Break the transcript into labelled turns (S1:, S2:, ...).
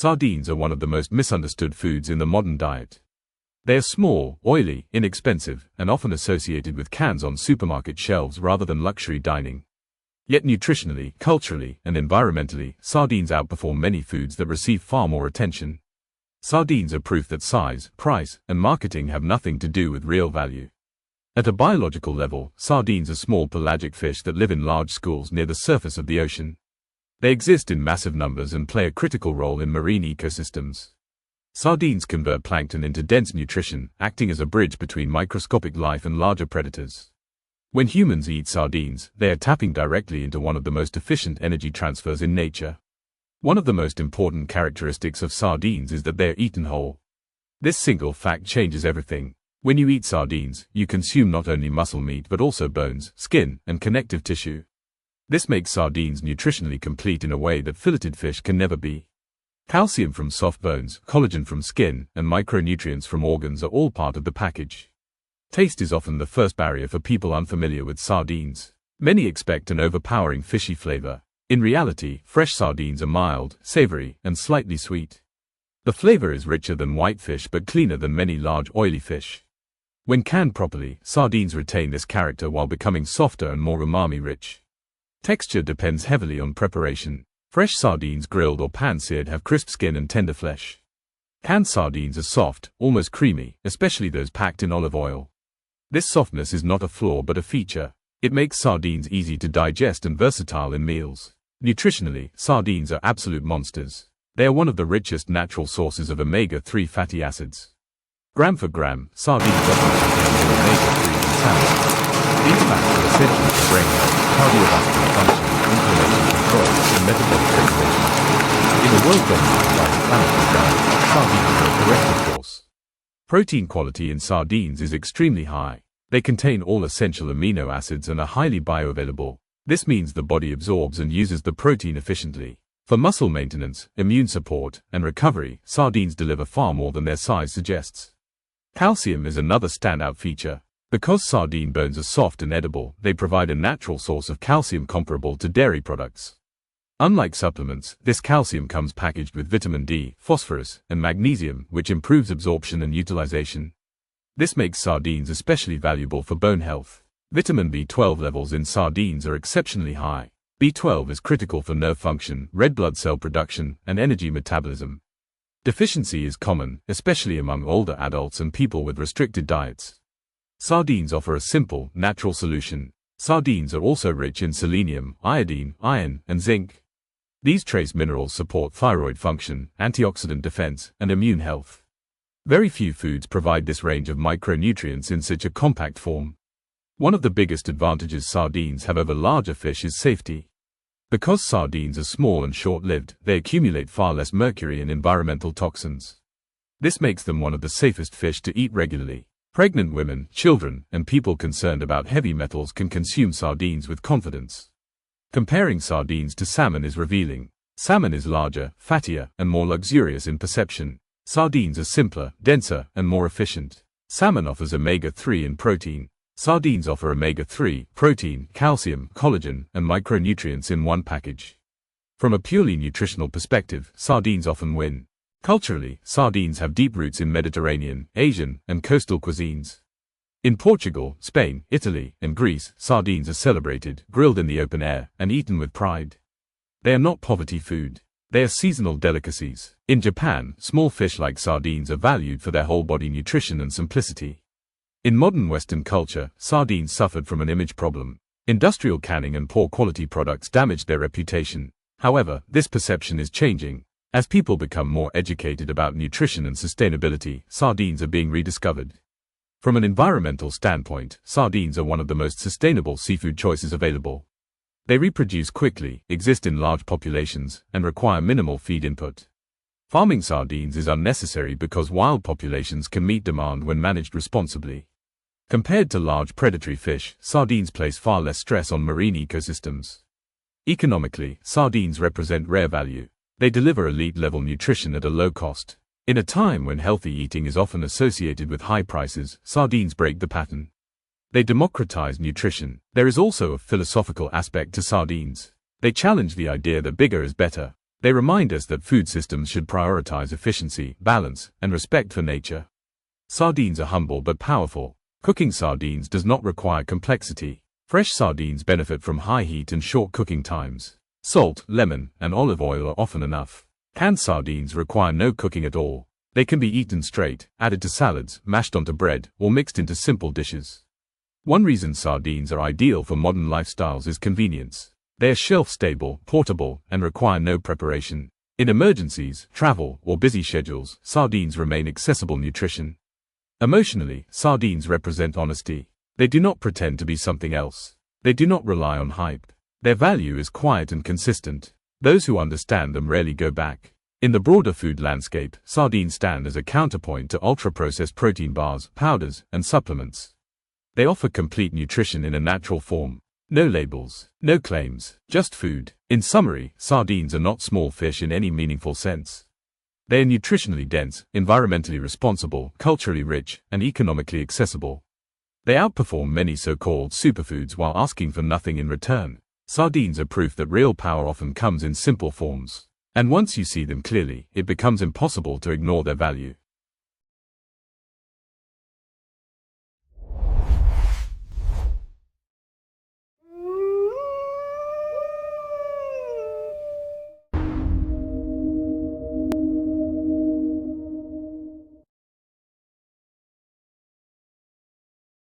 S1: Sardines are one of the most misunderstood foods in the modern diet. They are small, oily, inexpensive, and often associated with cans on supermarket shelves rather than luxury dining. Yet nutritionally, culturally, and environmentally, sardines outperform many foods that receive far more attention. Sardines are proof that size, price, and marketing have nothing to do with real value. At a biological level, sardines are small pelagic fish that live in large schools near the surface of the ocean. They exist in massive numbers and play a critical role in marine ecosystems. Sardines convert plankton into dense nutrition, acting as a bridge between microscopic life and larger predators. When humans eat sardines, they are tapping directly into one of the most efficient energy transfers in nature. One of the most important characteristics of sardines is that they are eaten whole. This single fact changes everything. When you eat sardines, you consume not only muscle meat but also bones, skin, and connective tissue. This makes sardines nutritionally complete in a way that filleted fish can never be. Calcium from soft bones, collagen from skin, and micronutrients from organs are all part of the package. Taste is often the first barrier for people unfamiliar with sardines. Many expect an overpowering fishy flavor. In reality, fresh sardines are mild, savory, and slightly sweet. The flavor is richer than white fish but cleaner than many large oily fish. When canned properly, sardines retain this character while becoming softer and more umami-rich. Texture depends heavily on preparation. Fresh sardines grilled or pan-seared have crisp skin and tender flesh. Canned sardines are soft, almost creamy, especially those packed in olive oil. This softness is not a flaw but a feature. It makes sardines easy to digest and versatile in meals. Nutritionally, sardines are absolute monsters. They are one of the richest natural sources of omega-3 fatty acids. Gram for gram, sardines often contain more omega-3 than salmon. These fats are essential for brain health, cardiovascular function, inflammation control, and metabolic regulation. In a world dominated by inflammatory diet, sardines are a corrective force. Protein quality in sardines is extremely high. They contain all essential amino acids and are highly bioavailable. This means the body absorbs and uses the protein efficiently. For muscle maintenance, immune support, and recovery, sardines deliver far more than their size suggests. Calcium is another standout feature. Because sardine bones are soft and edible, they provide a natural source of calcium comparable to dairy products. Unlike supplements, this calcium comes packaged with vitamin D, phosphorus, and magnesium, which improves absorption and utilization. This makes sardines especially valuable for bone health. Vitamin B12 levels in sardines are exceptionally high. B12 is critical for nerve function, red blood cell production, and energy metabolism. Deficiency is common, especially among older adults and people with restricted diets. Sardines offer a simple, natural solution. Sardines are also rich in selenium, iodine, iron, and zinc. These trace minerals support thyroid function, antioxidant defense, and immune health. Very few foods provide this range of micronutrients in such a compact form. One of the biggest advantages sardines have over larger fish is safety. Because sardines are small and short-lived, they accumulate far less mercury and environmental toxins. This makes them one of the safest fish to eat regularly. Pregnant women, children, and people concerned about heavy metals can consume sardines with confidence. Comparing sardines to salmon is revealing. Salmon is larger, fattier, and more luxurious in perception. Sardines are simpler, denser, and more efficient. Salmon offers omega-3 and protein. Sardines offer omega-3, protein, calcium, collagen, and micronutrients in one package. From a purely nutritional perspective, sardines often win. Culturally, sardines have deep roots in Mediterranean, Asian, and coastal cuisines. In Portugal, Spain, Italy, and Greece, sardines are celebrated, grilled in the open air, and eaten with pride. They are not poverty food. They are seasonal delicacies. In Japan, small fish like sardines are valued for their whole-body nutrition and simplicity. In modern Western culture, sardines suffered from an image problem. Industrial canning and poor quality products damaged their reputation. However, this perception is changing. As people become more educated about nutrition and sustainability, sardines are being rediscovered. From an environmental standpoint, sardines are one of the most sustainable seafood choices available. They reproduce quickly, exist in large populations, and require minimal feed input. Farming sardines is unnecessary because wild populations can meet demand when managed responsibly. Compared to large predatory fish, sardines place far less stress on marine ecosystems. Economically, sardines represent rare value. They deliver elite-level nutrition at a low cost. In a time when healthy eating is often associated with high prices, sardines break the pattern. They democratize nutrition. There is also a philosophical aspect to sardines. They challenge the idea that bigger is better. They remind us that food systems should prioritize efficiency, balance, and respect for nature. Sardines are humble but powerful. Cooking sardines does not require complexity. Fresh sardines benefit from high heat and short cooking times. Salt, lemon, and olive oil are often enough. Canned sardines require no cooking at all. They can be eaten straight, added to salads, mashed onto bread, or mixed into simple dishes. One reason sardines are ideal for modern lifestyles is convenience. They are shelf-stable, portable, and require no preparation. In emergencies, travel, or busy schedules, sardines remain accessible nutrition. Emotionally, sardines represent honesty. They do not pretend to be something else. They do not rely on hype. Their value is quiet and consistent. Those who understand them rarely go back. In the broader food landscape, sardines stand as a counterpoint to ultra-processed protein bars, powders, and supplements. They offer complete nutrition in a natural form. No labels, no claims, just food. In summary, sardines are not small fish in any meaningful sense. They are nutritionally dense, environmentally responsible, culturally rich, and economically accessible. They outperform many so-called superfoods while asking for nothing in return. Sardines are proof that real power often comes in simple forms. And once you see them clearly, it becomes impossible to ignore their value.